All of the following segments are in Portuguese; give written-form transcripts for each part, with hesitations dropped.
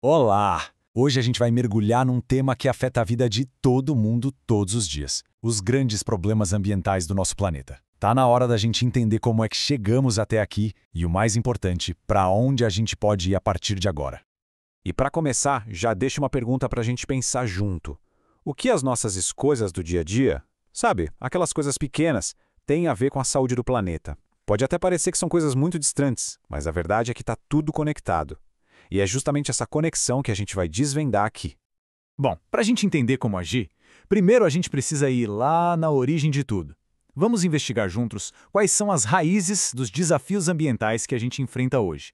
Olá! Hoje a gente vai mergulhar num tema que afeta a vida de todo mundo todos os dias: os grandes problemas ambientais do nosso planeta. Tá na hora da gente entender como é que chegamos até aqui e, o mais importante, para onde a gente pode ir a partir de agora. E para começar, já deixa uma pergunta para a gente pensar junto. O que as nossas escolhas do dia a dia, sabe, aquelas coisas pequenas, têm a ver com a saúde do planeta? Pode até parecer que são coisas muito distantes, mas a verdade é que está tudo conectado. E é justamente essa conexão que a gente vai desvendar aqui. Bom, para a gente entender como agir, primeiro a gente precisa ir lá na origem de tudo. Vamos investigar juntos quais são as raízes dos desafios ambientais que a gente enfrenta hoje.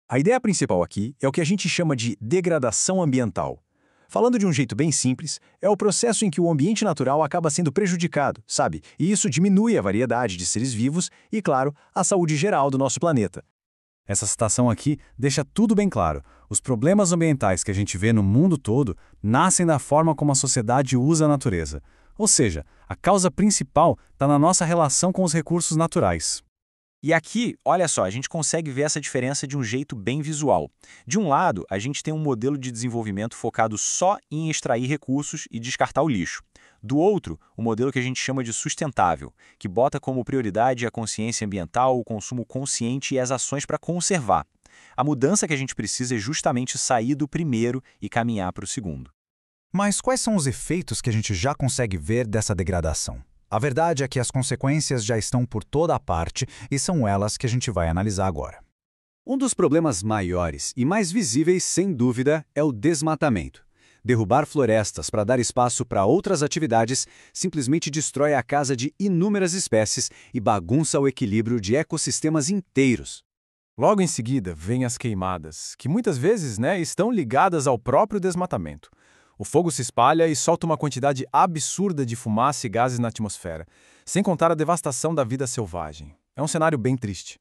A ideia principal aqui é o que a gente chama de degradação ambiental. Falando de um jeito bem simples, é o processo em que o ambiente natural acaba sendo prejudicado, sabe? E isso diminui a variedade de seres vivos e, claro, a saúde geral do nosso planeta. Essa citação aqui deixa tudo bem claro. Os problemas ambientais que a gente vê no mundo todo nascem da forma como a sociedade usa a natureza. Ou seja, a causa principal está na nossa relação com os recursos naturais. E aqui, olha só, a gente consegue ver essa diferença de um jeito bem visual. De um lado, a gente tem um modelo de desenvolvimento focado só em extrair recursos e descartar o lixo. Do outro, o modelo que a gente chama de sustentável, que bota como prioridade a consciência ambiental, o consumo consciente e as ações para conservar. A mudança que a gente precisa é justamente sair do primeiro e caminhar para o segundo. Mas quais são os efeitos que a gente já consegue ver dessa degradação? A verdade é que as consequências já estão por toda a parte e são elas que a gente vai analisar agora. Um dos problemas maiores e mais visíveis, sem dúvida, é o desmatamento. Derrubar florestas para dar espaço para outras atividades simplesmente destrói a casa de inúmeras espécies e bagunça o equilíbrio de ecossistemas inteiros. Logo em seguida, vêm as queimadas, que muitas vezes estão ligadas ao próprio desmatamento. O fogo se espalha e solta uma quantidade absurda de fumaça e gases na atmosfera, sem contar a devastação da vida selvagem. É um cenário bem triste.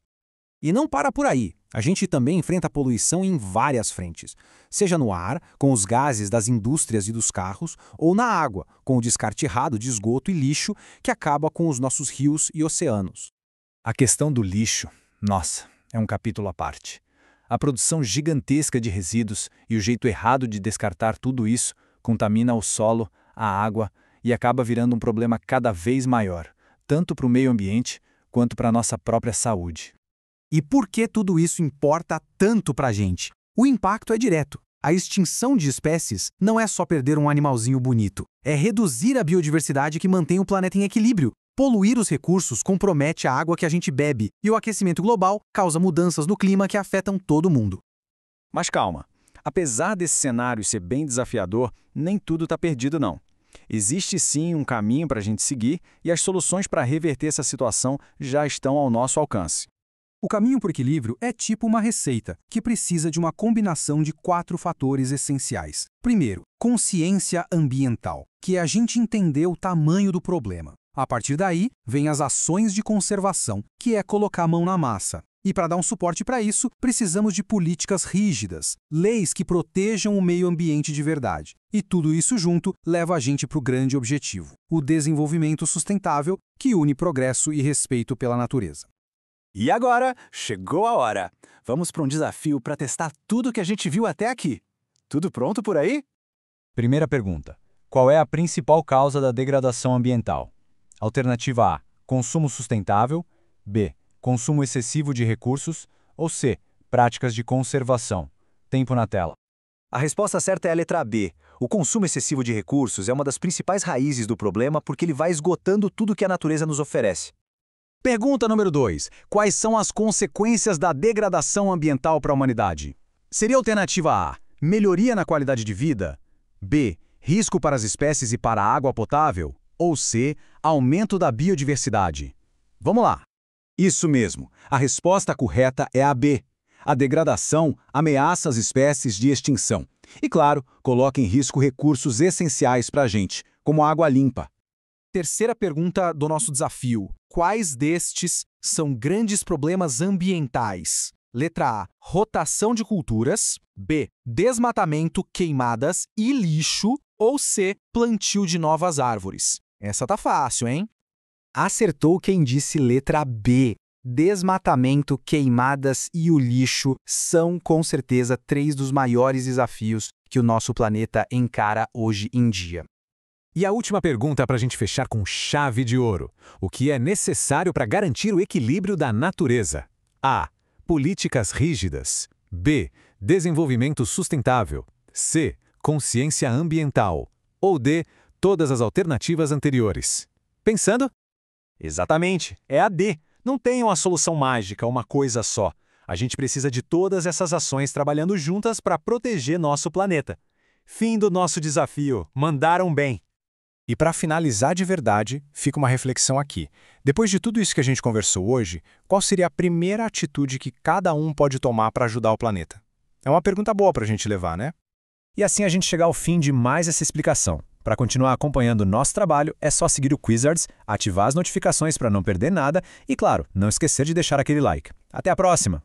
E não para por aí. A gente também enfrenta poluição em várias frentes, seja no ar, com os gases das indústrias e dos carros, ou na água, com o descarte errado de esgoto e lixo que acaba com os nossos rios e oceanos. A questão do lixo, nossa, é um capítulo à parte. A produção gigantesca de resíduos e o jeito errado de descartar tudo isso contamina o solo, a água e acaba virando um problema cada vez maior, tanto para o meio ambiente quanto para a nossa própria saúde. E por que tudo isso importa tanto para a gente? O impacto é direto. A extinção de espécies não é só perder um animalzinho bonito, é reduzir a biodiversidade que mantém o planeta em equilíbrio. Poluir os recursos compromete a água que a gente bebe, e o aquecimento global causa mudanças no clima que afetam todo mundo. Mas calma, apesar desse cenário ser bem desafiador, nem tudo está perdido não. Existe sim um caminho para a gente seguir e as soluções para reverter essa situação já estão ao nosso alcance. O caminho para o equilíbrio é tipo uma receita, que precisa de uma combinação de 4 fatores essenciais. Primeiro, consciência ambiental, que é a gente entender o tamanho do problema. A partir daí, vem as ações de conservação, que é colocar a mão na massa. E para dar um suporte para isso, precisamos de políticas rígidas, leis que protejam o meio ambiente de verdade. E tudo isso junto leva a gente para o grande objetivo, o desenvolvimento sustentável, que une progresso e respeito pela natureza. E agora, chegou a hora. Vamos para um desafio para testar tudo que a gente viu até aqui. Tudo pronto por aí? Primeira pergunta: qual é a principal causa da degradação ambiental? Alternativa A: consumo sustentável. B: consumo excessivo de recursos. Ou C: práticas de conservação. Tempo na tela. A resposta certa é a letra B. O consumo excessivo de recursos é uma das principais raízes do problema porque ele vai esgotando tudo que a natureza nos oferece. Pergunta número 2. Quais são as consequências da degradação ambiental para a humanidade? Seria a alternativa A: melhoria na qualidade de vida? B: risco para as espécies e para a água potável? Ou C: aumento da biodiversidade? Vamos lá! Isso mesmo, a resposta correta é a B. A degradação ameaça as espécies de extinção. E, claro, coloca em risco recursos essenciais para a gente, como a água limpa. Terceira pergunta do nosso desafio. Quais destes são grandes problemas ambientais? Letra A: rotação de culturas. B: desmatamento, queimadas e lixo. Ou C: plantio de novas árvores. Essa tá fácil, hein? Acertou quem disse letra B. Desmatamento, queimadas e o lixo são, com certeza, 3 dos maiores desafios que o nosso planeta encara hoje em dia. E a última pergunta para a gente fechar com chave de ouro. O que é necessário para garantir o equilíbrio da natureza? A. Políticas rígidas. B. Desenvolvimento sustentável. C. Consciência ambiental. Ou D. Todas as alternativas anteriores. Pensando? Exatamente, é a D. Não tem uma solução mágica, uma coisa só. A gente precisa de todas essas ações trabalhando juntas para proteger nosso planeta. Fim do nosso desafio. Mandaram bem. E para finalizar de verdade, fica uma reflexão aqui. Depois de tudo isso que a gente conversou hoje, qual seria a primeira atitude que cada um pode tomar para ajudar o planeta? É uma pergunta boa para a gente levar, né? E assim a gente chega ao fim de mais essa explicação. Para continuar acompanhando o nosso trabalho, é só seguir o Quizards, ativar as notificações para não perder nada e, claro, não esquecer de deixar aquele like. Até a próxima!